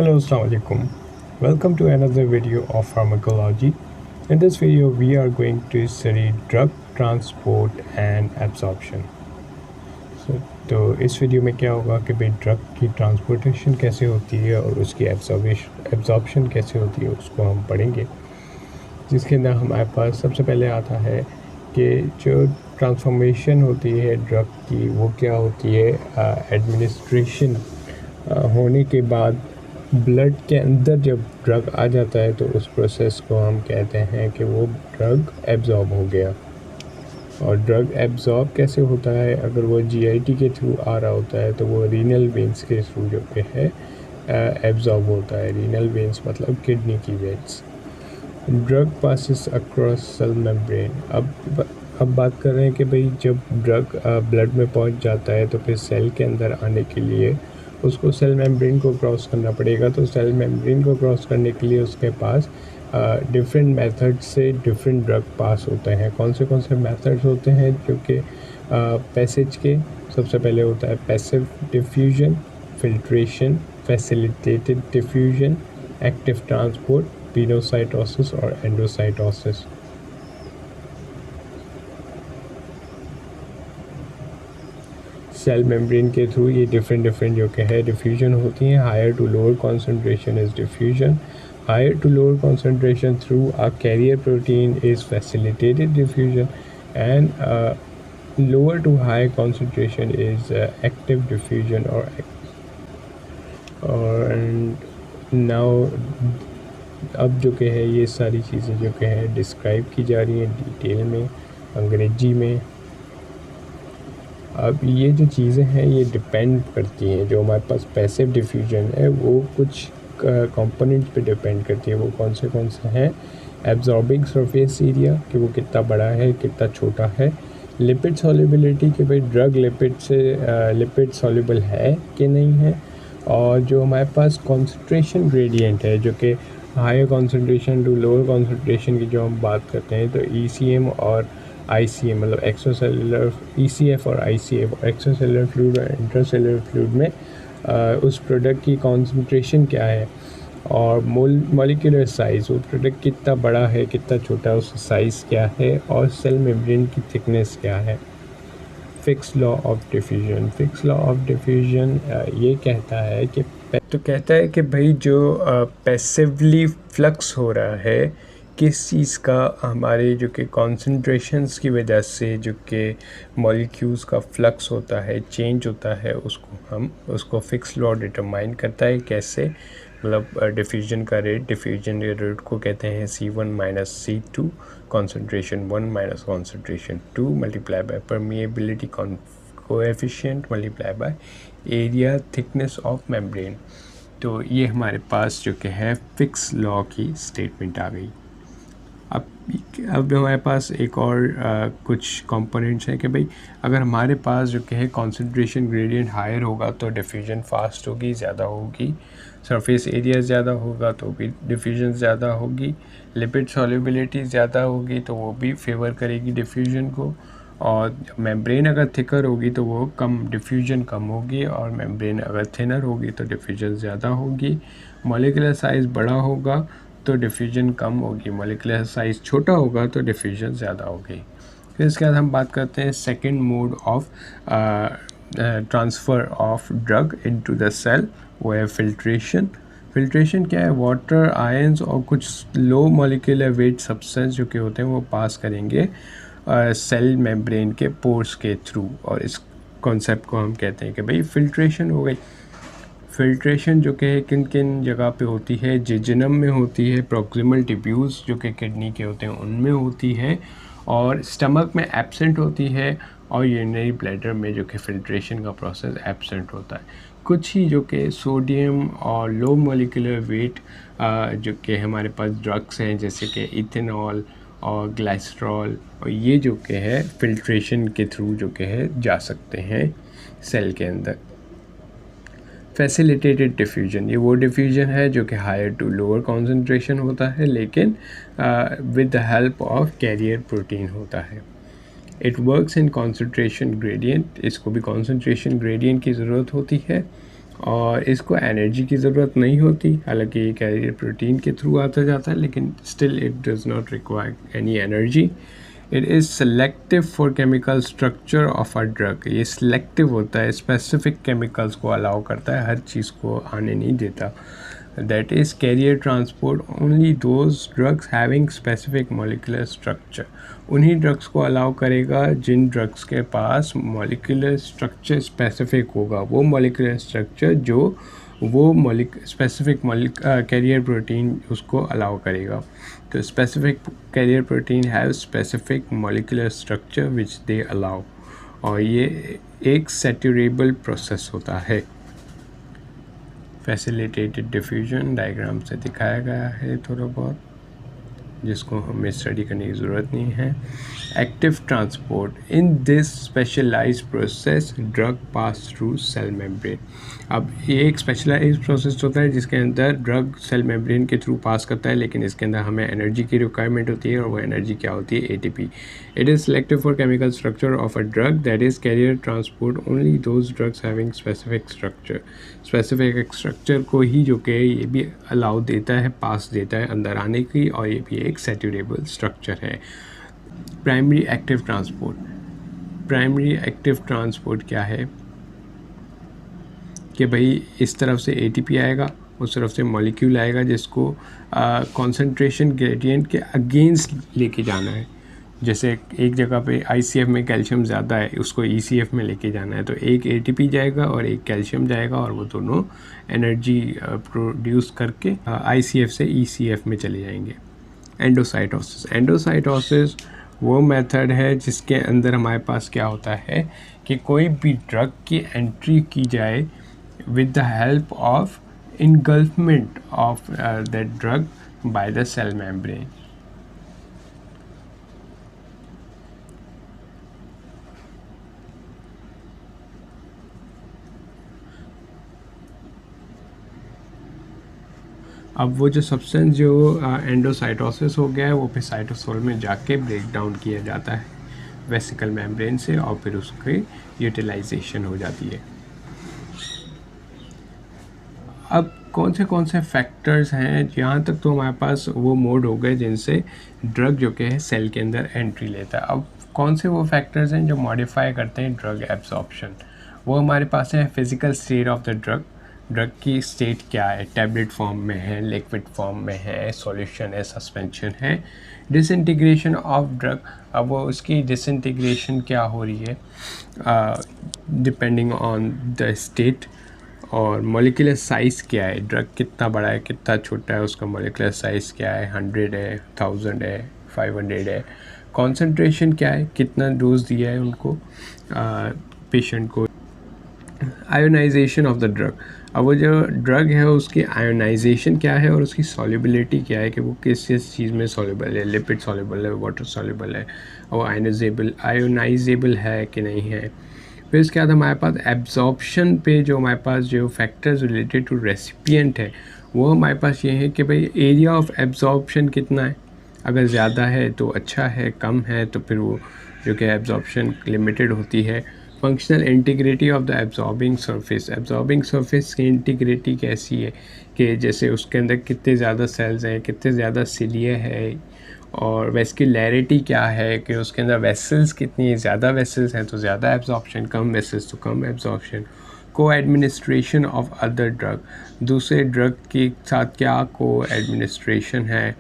Hello, Assalamu alaikum. Welcome to another video of pharmacology. In this video, we are going to study drug transport and absorption. तो इस video में क्या होगा कि भाई drug की ट्रांसपोर्टेशन कैसे होती है और उसकी एब्जॉर्प्शन कैसे होती है उसको हम पढ़ेंगे, जिसके अंदर हमारे पास सबसे पहले आता है कि जो ट्रांसफॉर्मेशन होती है ड्रग की वो क्या होती है। एडमिनिस्ट्रेशन होने के बाद ब्लड के अंदर जब ड्रग आ जाता है तो उस प्रोसेस को हम कहते हैं कि वो ड्रग एब्जॉर्ब हो गया। और ड्रग एब्जॉर्ब कैसे होता है? अगर वो जीआईटी के थ्रू आ रहा होता है तो वो रीनल वेंस के थ्रू जो पे है एब्जॉर्ब होता है। रीनल वेंस मतलब किडनी की veins. Drug passes across cell membrane. अब बात कर रहे हैं कि भाई जब ड्रग ब्लड में पहुंच जाता है तो फिर सेल के अंदर आने के लिए उसको सेल मेम्ब्रेन को क्रॉस करना पड़ेगा। तो सेल मेम्ब्रेन को क्रॉस करने के लिए उसके पास डिफरेंट मेथड से डिफरेंट ड्रग पास होते हैं। कौन से मेथड्स होते हैं जो कि पैसेज के? सबसे पहले होता है passive diffusion, filtration, facilitated diffusion, active transport, pinocytosis और एंडोसाइटोसिस। सेल मेम्ब्रेन के थ्रू ये डिफरेंट जो कि है डिफ्यूजन होती हैं। Higher to lower concentration is diffusion. Higher to lower concentration through a carrier protein is facilitated diffusion, and lower to high concentration is active diffusion and now अब जो कि है ये सारी चीज़ें जो कि है डिस्क्राइब की जा रही हैं डिटेल में अंग्रेजी में। अब ये जो चीज़ें हैं ये डिपेंड करती हैं। जो हमारे पास पैसिव डिफ्यूजन है वो कुछ कंपोनेंट्स पे डिपेंड करती है। वो कौन से हैं? एब्जॉर्बिंग सरफेस एरिया कि वो कितना बड़ा है कितना छोटा है। लिपिड सॉल्युबिलिटी कि भाई ड्रग लिपिड सॉल्युबल है कि नहीं है। और जो हमारे पास कॉन्सेंट्रेशन ग्रेडियंट है जो कि higher concentration to lower concentration की जो हम बात करते हैं तो ईसीएम और आईसीएम मतलब एक्स्ट्रासेलुलर ईसीएफ और आईसीएफ एक्स्ट्रासेलुलर फ्लूइड और इंट्रासेलुलर फ्लूइड में उस प्रोडक्ट की कॉन्सेंट्रेशन क्या है और मॉलिक्यूलर साइज़, वो प्रोडक्ट कितना बड़ा है कितना छोटा है, उसका साइज़ क्या है और सेल मेम्ब्रेन की थिकनेस क्या है। Fix law of diffusion. Fix law of diffusion ये कहता है कि भाई जो पैसिवली फ्लक्स हो रहा है किस चीज़ का, हमारे जो कि कॉन्सेंट्रेशंस की वजह से जो कि मॉलिक्यूल्स का फ्लक्स होता है चेंज होता है उसको फिक्स लॉ डिटरमाइन करता है। कैसे? मतलब डिफ्यूजन का रेट, डिफ्यूजन रेट को कहते हैं C1 minus C2, concentration 1 minus concentration 2 multiply by permeability coefficient multiply by area thickness of membrane. तो ये हमारे पास जो कि है फिक्स लॉ की स्टेटमेंट आ गई। अब हमारे पास एक और कुछ कंपोनेंट्स हैं कि भाई अगर हमारे पास जो कि है कॉन्सेंट्रेशन ग्रेडियंट हायर होगा तो डिफ्यूजन फास्ट होगी, ज़्यादा होगी। सरफेस एरिया ज़्यादा होगा तो भी डिफ्यूजन ज़्यादा होगी। लिपिड सॉल्युबिलिटी ज़्यादा होगी तो वो भी फेवर करेगी डिफ्यूजन को। और मेम्ब्रेन अगर थिकर होगी तो वो डिफ्यूजन कम होगी और मेम्ब्रेन अगर थिनर होगी तो डिफ्यूजन ज़्यादा होगी। मॉलिक्यूलर साइज़ बड़ा होगा तो डिफ्यूजन कम होगी, मॉलिक्यूलर साइज़ छोटा होगा तो डिफ्यूजन ज़्यादा होगी। फिर इसके बाद हम बात करते हैं second mode of transfer of drug into the cell, वो है फिल्ट्रेशन। फिल्ट्रेशन क्या है? वाटर, आयंस और कुछ लो मॉलिक्यूलर वेट सब्सटेंस जो कि होते हैं वो पास करेंगे सेल मेम्ब्रेन के पोर्स के थ्रू, और इस कॉन्सेप्ट को हम कहते हैं कि भाई फिल्ट्रेशन हो गई। फिल्ट्रेशन जो कि किन किन जगह पे होती है? जेजुनम में होती है, प्रॉक्सिमल ट्यूब्यूल्स जो कि किडनी के होते हैं उनमें होती है, और स्टमक में एब्सेंट होती है, और यूरिनरी ब्लैडर में जो कि फिल्ट्रेशन का प्रोसेस एब्सेंट होता है। कुछ ही जो कि सोडियम और लो मॉलिक्यूलर वेट जो कि हमारे पास ड्रग्स हैं जैसे कि इथेनॉल और ग्लाइसरॉल, और ये जो कि है फिल्ट्रेशन के थ्रू जो कि है जा सकते हैं सेल के अंदर। फैसिलिटेटेड डिफ्यूजन, ये वो डिफ्यूजन है जो कि हायर टू लोअर कॉन्सेंट्रेशन होता है लेकिन with the help of carrier protein होता है। It works in concentration gradient, इसको भी कॉन्सेंट्रेशन ग्रेडियंट की ज़रूरत होती है। और इसको एनर्जी की ज़रूरत नहीं होती, हालांकि ये कैरियर प्रोटीन के थ्रू आता जाता है, लेकिन still it does not require any energy. It is selective for chemical structure of a drug. ये सिलेक्टिव होता है, स्पेसिफिक केमिकल्स को अलाउ करता है, हर चीज़ को आने नहीं देता। That is carrier transport only those drugs having specific molecular structure. उन्हीं ड्रग्स को अलाउ करेगा जिन ड्रग्स के पास मॉलिक्यूलर स्ट्रक्चर स्पेसिफिक होगा, वो मॉलिक्यूलर स्ट्रक्चर जो वो स्पेसिफिक कैरियर प्रोटीन उसको अलाउ करेगा। तो specific carrier protein have specific molecular structure which they allow, और ये एक सैचुरेबल प्रोसेस होता है। फैसिलिटेटेड डिफ्यूजन डायग्राम से दिखाया गया है थोड़ा बहुत, जिसको हमें स्टडी करने की ज़रूरत नहीं है। Active transport in this specialised process drug pass through cell membrane. अब ये एक स्पेशलाइज्ड प्रोसेस होता है जिसके अंदर ड्रग सेल मेम्ब्रेन के थ्रू पास करता है, लेकिन इसके अंदर हमें एनर्जी की रिक्वायरमेंट होती है, और वो एनर्जी क्या होती है? ATP। It is selective for chemical structure of a drug, that is carrier transport only those drugs having specific structure. Specific structure को ही जो कि ये भी अलाउ देता है, पास देता है अंदर आने की, और ये भी एक सैचुरेबल स्ट्रक्चर है। Primary active transport. Primary active transport क्या है कि भाई इस तरफ से ATP आएगा, उस तरफ से मॉलिक्यूल आएगा, जिसको कॉन्सेंट्रेशन ग्रेडियंट के अगेंस्ट लेके जाना है। जैसे एक जगह पे ICF में कैल्शियम ज़्यादा है, उसको ECF में लेके जाना है, तो एक ATP जाएगा और एक कैल्शियम जाएगा, और वो दोनों एनर्जी प्रोड्यूस करके ICF से ECF में चले जाएंगे। एंडोसाइटोसिस। एंडोसाइटोसिस वो मेथड है जिसके अंदर हमारे पास क्या होता है कि कोई भी ड्रग की एंट्री की जाए with the help of engulfment of that drug by the cell membrane. अब वो जो सब्सटेंस जो एंडोसाइटोसिस हो गया है, वो फिर साइटोसोल में जाके ब्रेक डाउन किया जाता है वेसिकल मेम्ब्रेन से, और फिर उसकी यूटिलाइजेशन हो जाती है। अब कौन से फैक्टर्स हैं, यहाँ तक तो हमारे पास वो मोड हो गए जिनसे ड्रग जो कि है सेल के अंदर एंट्री लेता है। अब कौन से वो फैक्टर्स हैं जो मॉडिफाई करते हैं ड्रग एब्जॉर्प्शन? वो हमारे पास है physical state of the drug. Drug की स्टेट क्या है? टैबलेट फॉर्म में है, लिक्विड फॉर्म में है, सॉल्यूशन है, सस्पेंशन है। डिसइंटीग्रेशन ऑफ ड्रग, अब वो उसकी डिसइंटीग्रेशन क्या हो रही है डिपेंडिंग ऑन द स्टेट। और मॉलिक्यूलर साइज़ क्या है, ड्रग कितना बड़ा है, कितना छोटा है, उसका मॉलिक्यूलर साइज़ क्या है, 100 है, 1000 है, 500 है। कॉन्सेंट्रेशन क्या है, कितना डोज दिया है उनको पेशेंट को। आयोनाइजेशन ऑफ द ड्रग, अब वो जो ड्रग है उसकी आयोनाइजेशन क्या है और उसकी सॉल्युबिलिटी क्या है कि वो किस चीज़ में सॉल्युबल है, लिपिड सॉल्युबल है, वाटर सॉल्युबल है, और आयोनाइजेबल है कि नहीं है। फिर इसके बाद हमारे पास एब्जॉर्प्शन पे जो हमारे पास जो फैक्टर्स रिलेटेड टू रेसिपिएंट है, वो हमारे पास ये है कि भाई एरिया ऑफ एब्जॉर्प्शन कितना है। अगर ज़्यादा है तो अच्छा है, कम है तो फिर वो जो कि एब्जॉर्प्शन लिमिटेड होती है। Functional integrity of the absorbing surface, absorbing surface की इंटीग्रिटी कैसी है कि जैसे उसके अंदर कितने ज़्यादा सेल्स हैं, कितने ज़्यादा सिलिया है, और वेस्कुलैरिटी क्या है कि उसके अंदर वेसल्स कितनी ज़्यादा वेसल्स हैं तो ज़्यादा एब्जॉर्प्शन, कम वेसल्स तो कम एब्जॉर्प्शन। को एडमिनिस्ट्रेशन ऑफ अदर ड्रग, दूसरे ड्रग के साथ क्या को एडमिनिस्ट्रेशन है,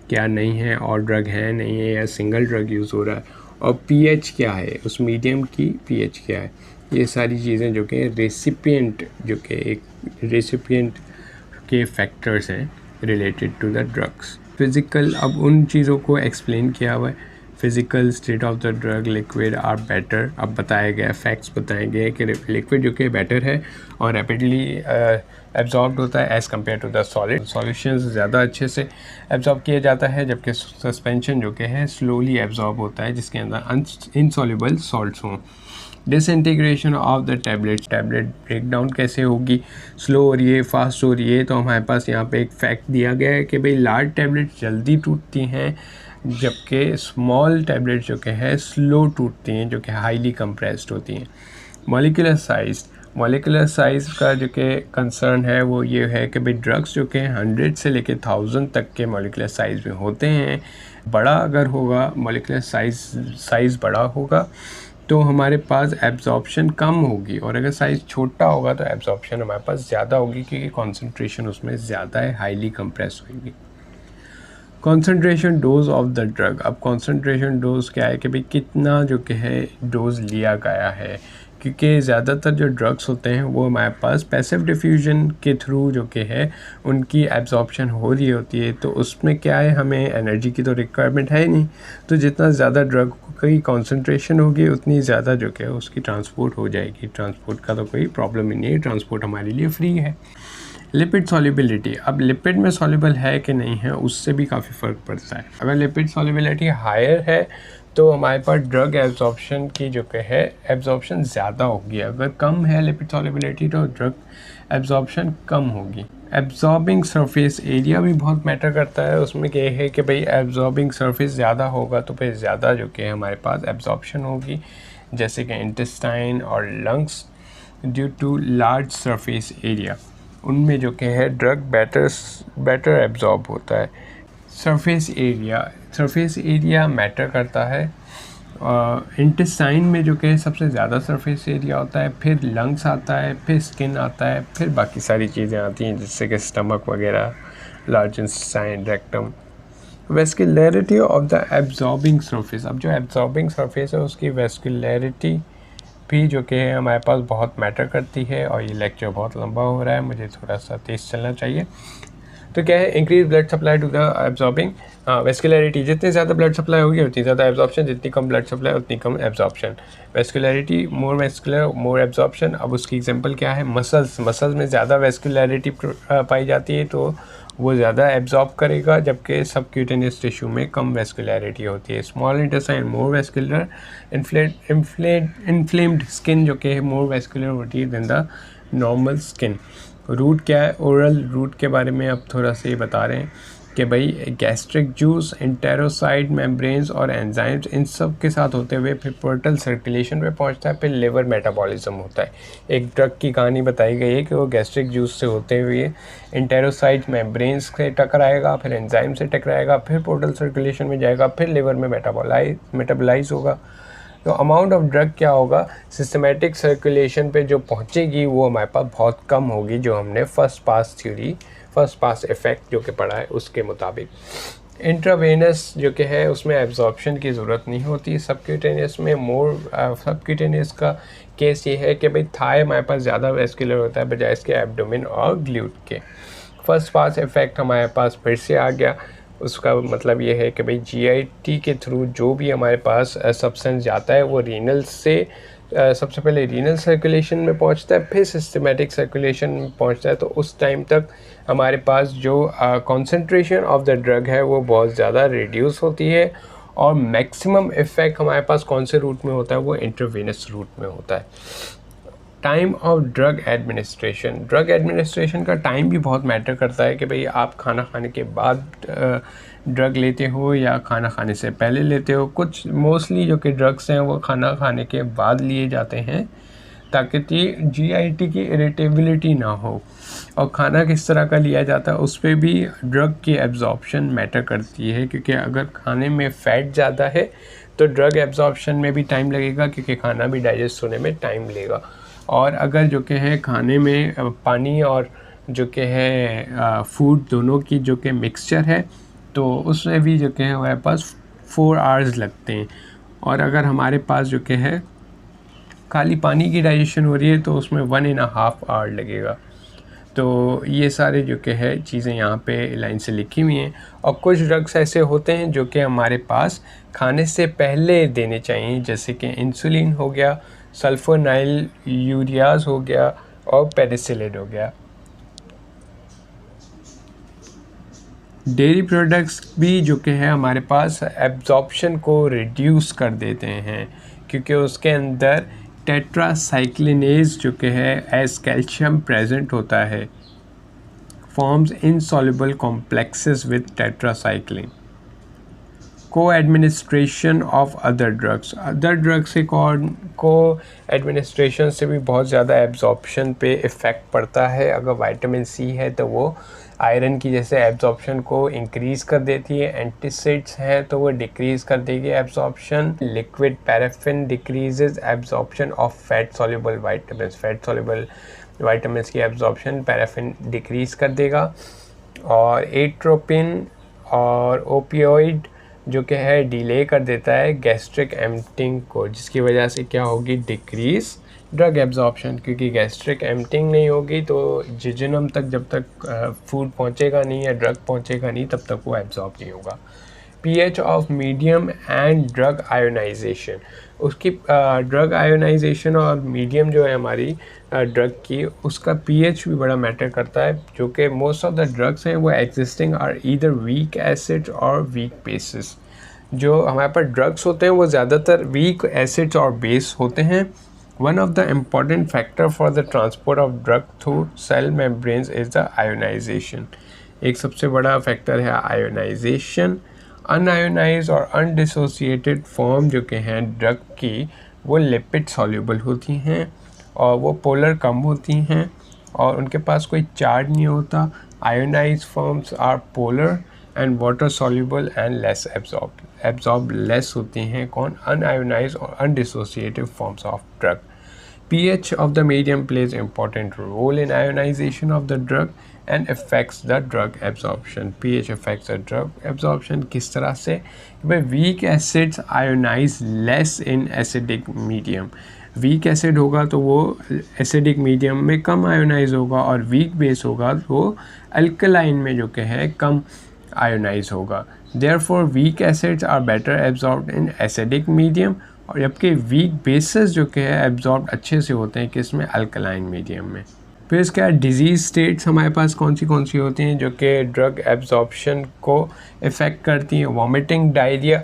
क्या नहीं है, और ड्रग है नहीं है, या सिंगल ड्रग यूज़ हो रहा है, और पीएच क्या है, उस मीडियम की पीएच क्या है। ये सारी चीज़ें जो कि रेसिपिएंट जो कि एक रेसिपिएंट के फैक्टर्स हैं related to the drugs. Physical, अब उन चीज़ों को एक्सप्लेन किया हुआ है। Physical state of the drug liquid are better, अब बताया गया, फैक्ट्स बताए गए कि लिक्विड जो कि बेटर है और रैपिडली एब्जॉर्ब होता है as compare to the solid. Solution ज़्यादा अच्छे से एब्जॉर्ब किया जाता है, जबकि सस्पेंशन जो कि है स्लोली एब्जॉर्ब होता है जिसके अंदर इनसॉल्युबल सॉल्ट्स हों। Disintegration of the tablet, tablet break down कैसे होगी, स्लो हो रही है, फास्ट हो रही है। तो हमारे पास यहाँ पे एक फैक्ट दिया गया है कि भाई लार्ज टैबलेट जल्दी टूटती हैं, जबकि स्मॉल टैबलेट जो कि है स्लो टूटती हैं, जो कि हाईली कंप्रेस्ड होती हैं। मॉलिक्यूलर साइज, मॉलिकुलर साइज़ का जो कि कंसर्न है वो ये है कि भाई ड्रग्स जो कि 100 से लेके 1000 तक के मॉलिकुलर साइज़ में होते हैं। बड़ा अगर होगा मॉलिकुलर साइज़ बड़ा होगा तो हमारे पास एब्जॉर्प्शन कम होगी, और अगर साइज़ छोटा होगा तो एब्जॉर्प्शन हमारे पास ज़्यादा होगी, क्योंकि कॉन्सेंट्रेशन उसमें ज़्यादा है, हाईली कंप्रेस होगी। Concentration dose of the drug. अब कॉन्सेंट्रेशन डोज क्या है कि भाई कितना जो कि है डोज लिया गया है, क्योंकि ज़्यादातर जो ड्रग्स होते हैं वो हमारे पास पैसिव डिफ्यूजन के थ्रू जो कि है उनकी एब्जॉर्प्शन हो रही होती है, तो उसमें क्या है, हमें एनर्जी की तो रिक्वायरमेंट है नहीं, तो जितना ज़्यादा ड्रग की कॉन्सेंट्रेशन होगी उतनी ज़्यादा जो कि है उसकी ट्रांसपोर्ट हो जाएगी। ट्रांसपोर्ट का तो कोई प्रॉब्लम ही नहीं है, ट्रांसपोर्ट हमारे लिए फ्री है। Lipid solubility. अब लिपिड में सॉल्युबल है कि नहीं है उससे भी काफ़ी फ़र्क पड़ता है। अगर लिपिड सॉल्युबिलिटी हायर है तो हमारे पास ड्रग एब्जॉर्प्शन की जो कि है एब्जॉर्प्शन ज़्यादा होगी। अगर कम है लिपिड सॉल्युबिलिटी तो ड्रग एब्जॉर्प्शन कम होगी। एब्जॉर्बिंग सरफेस एरिया भी बहुत मैटर करता है। उसमें ये है कि भाई एब्जॉर्बिंग सरफेस ज़्यादा होगा तो फिर ज़्यादा जो कि हमारे पास एब्जॉर्प्शन होगी, जैसे कि इंटेस्टाइन और lungs due to large surface area, उनमें जो कि है ड्रग बेटर एब्जॉर्ब होता है। सरफेस एरिया मैटर करता है। इंटेस्टाइन में जो कि सबसे ज़्यादा सरफेस एरिया होता है, फिर लंग्स आता है, फिर स्किन आता है, फिर बाकी सारी चीज़ें आती हैं जैसे कि स्टमक वगैरह, large intestine, rectum. Vascularity of the absorbing surface. अब जो एब्जॉर्बिंग सरफेस है उसकी वेस्कुलरिटी भी जो कि है हमारे पास बहुत मैटर करती है। और ये लेक्चर बहुत लंबा हो रहा है, मुझे थोड़ा सा तेज़ चलना चाहिए। तो क्या है, increase blood supply to the absorbing vascularity. जितनी ज़्यादा ब्लड सप्लाई होगी उतनी ज़्यादा एब्जॉर्प्शन, जितनी कम ब्लड सप्लाई उतनी कम एब्जॉर्प्शन। वेस्कुलरिटी मोर वेस्कुलर मोर एब्जॉर्प्शन। अब उसकी एग्जांपल क्या है, मसल्स में ज़्यादा वेस्कुलरिटी पाई जाती है तो वो ज़्यादा एब्जॉर्ब करेगा, जबकि सबक्यूटेनियस टिश्यू में कम वेस्कुलरिटी होती है। Small intestine more vascular, inflamed skin जो कि मोर वेस्कुलर होती है than the normal skin. Route क्या है, ओरल रूट के बारे में अब थोड़ा सा ये बता रहे हैं कि भाई गैस्ट्रिक जूस, इंटेरोसाइड मेम्ब्रेन्स और एंजाइम्स, इन सब के साथ होते हुए फिर पोर्टल सर्कुलेशन पे पहुंचता है, फिर लिवर मेटाबॉलिज्म होता है। एक ड्रग की कहानी बताई गई है कि वो गैस्ट्रिक जूस से होते हुए इंटेरोसाइड मेम्ब्रेन्स से टकराएगा, फिर एंजाइम से टकराएगा, फिर पोर्टल सर्कुलेशन में जाएगा, फिर लिवर में मेटाबोलाइज होगा। तो अमाउंट ऑफ ड्रग क्या होगा, सिस्टमेटिक सर्कुलेशन पे जो पहुंचेगी वो हमारे पास बहुत कम होगी, जो हमने फर्स्ट पास इफ़ेक्ट जो कि पढ़ा है उसके मुताबिक। इंट्रावेनस जो कि है उसमें एब्जॉर्प्शन की ज़रूरत नहीं होती। सबक्यूटेनियस में सबक्यूटेनियस का केस ये है कि भाई थाई हमारे पास ज़्यादा वेस्कुलर होता है बजाय इसके एब्डोमेन और ग्लूट के। फर्स्ट पास इफ़ेक्ट हमारे पास फिर से आ गया। उसका मतलब ये है कि भाई जीआईटी के थ्रू जो भी हमारे पास सब्सटेंस जाता है वो रीनल से सबसे पहले रीनल सर्कुलेशन में पहुंचता है, फिर सिस्टमेटिक सर्कुलेशन में पहुंचता है। तो उस टाइम तक हमारे पास जो कॉन्सेंट्रेशन ऑफ द ड्रग है वो बहुत ज़्यादा रिड्यूस होती है, और मैक्सिमम इफ़ेक्ट हमारे पास कौन से रूट में होता है, वो इंट्रावेनस रूट में होता है। टाइम ऑफ ड्रग एडमिनिस्ट्रेशन का टाइम भी बहुत मैटर करता है कि भाई आप खाना खाने के बाद ड्रग लेते हो या खाना खाने से पहले लेते हो। कुछ मोस्टली जो कि ड्रग्स हैं वो खाना खाने के बाद लिए जाते हैं ताकि जीआईटी की इरिटेबिलिटी ना हो। और खाना किस तरह का लिया जाता है उस पर भी ड्रग की एब्जॉर्प्शन मैटर करती है, क्योंकि अगर खाने में फ़ैट ज़्यादा है तो ड्रग एब्जॉर्प्शन में भी टाइम लगेगा, क्योंकि खाना भी डाइजेस्ट होने में टाइम लेगा। और अगर जो कि है खाने में पानी और जो कि है फूड दोनों की जो कि मिक्सचर है तो उसमें भी जो कि है हमारे पास 4 आवर्स लगते हैं। और अगर हमारे पास जो कि है खाली पानी की डाइजेशन हो रही है तो उसमें 1.5 आवर लगेगा। तो ये सारे जो कि है चीज़ें यहाँ पे लाइन से लिखी हुई हैं। और कुछ ड्रग्स ऐसे होते हैं जो कि हमारे पास खाने से पहले देने चाहिए, जैसे कि इंसुलिन हो गया, सल्फोनाइल यूरियाज हो गया और पेनिसिलिन हो गया। डेयरी प्रोडक्ट्स भी जो कि है हमारे पास एब्जॉर्प्शन को रिड्यूस कर देते हैं, क्योंकि उसके अंदर टेट्रासाइक्लिनेज जो कि है एज कैल्शियम प्रेजेंट होता है, forms insoluble complexes with tetracycline. को एडमिनिस्ट्रेशन ऑफ अदर ड्रग्स से को एडमिनिस्ट्रेशन से भी बहुत ज़्यादा एब्जॉर्प्शन पे इफ़ेक्ट पड़ता है। अगर विटामिन सी है तो वो आयरन की जैसे एब्जॉर्प्शन को इंक्रीज़ कर देती है, एंटीसिड्स है तो वो डिक्रीज़ कर देगी absorption. Liquid paraffin decreases absorption of fat soluble vitamins की एब्जॉर्प्शन पैराफिन डिक्रीज़ कर देगा। और एट्रोपिन और ओपियोइड जो कि है डिले कर देता है गैस्ट्रिक एम्प्टिंग को, जिसकी वजह से क्या होगी, डिक्रीज़ ड्रग एब्जॉर्प्शन, क्योंकि गैस्ट्रिक एम्प्टिंग नहीं होगी तो जिजनम तक जब तक फूड पहुंचेगा नहीं या ड्रग पहुंचेगा नहीं तब तक वो एब्जॉर्ब नहीं होगा। pH of medium and drug ionisation, उसकी ड्रग आयोनाइजेशन और मीडियम जो है हमारी ड्रग की, उसका pH भी बड़ा मैटर करता है, जो कि मोस्ट ऑफ द ड्रग्स हैं वो existing are either weak acids और वीक बेसिस। जो हमारे पास ड्रग्स होते हैं वो ज़्यादातर वीक एसिड्स और बेस होते हैं। One of the important factor for the transport of drug through cell membranes is the ionisation. एक सबसे बड़ा फैक्टर है आयोनाइजेशन। अनआयोनाइज और अनडिसोसिएटेड फॉर्म जो कि हैं ड्रग की, वो लिपिड सॉल्युबल होती हैं और वो पोलर कम होती हैं और उनके पास कोई चार्ज नहीं होता। Ionise forms are polar and water soluble and less absorb less होती हैं कौन, अनआयोनाइज और undissociated forms of drug. pH of the medium plays important role in ionization of the drug and affects the drug absorption. pH affects the drug absorption किस तरह से, भाई weak acids ionize less in acidic medium। Weak acid होगा तो वो acidic medium में कम ionise होगा और वीक बेस होगा तो वो अल्कलाइन में जो कि है कम आयोनाइज होगा। Therefore weak acids are better absorbed in acidic medium, और जबकि वीक बेसिस जो कि है एब्जॉर्ब अच्छे से होते हैं किस में, अल्कलाइन मीडियम में। फिर इसके बाद डिजीज़ स्टेट्स हमारे पास कौन सी होती हैं जो कि ड्रग एब्जॉर्प्शन को इफ़ेक्ट करती हैं। वॉमिटिंग, डायरिया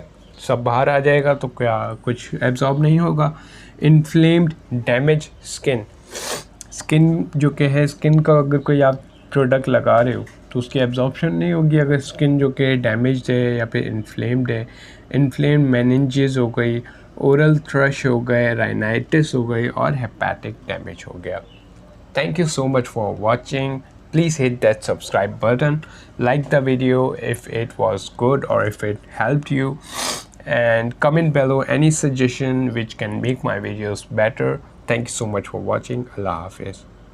सब बाहर आ जाएगा तो क्या कुछ एब्जॉर्ब नहीं होगा। इन्फ्लेम्ड, डैमेज स्किन जो कि है, स्किन का अगर कोई आप प्रोडक्ट लगा रहे हो तो उसकी एब्जॉर्प्शन नहीं होगी अगर स्किन जो कि डैमेज है या फिर इन्फ्लेम्ड है। इन्फ्लेम्ड मेनिंजेस हो गई, ओरल थ्रश हो गए, राइनाइटिस हो गई और हेपेटिक डैमेज हो गया। Thank you so much for watching. Please hit that subscribe button, like the video if it was good or if it helped you, and comment below any suggestion which can make my videos better. Thank you so much for watching. Allah Hafiz.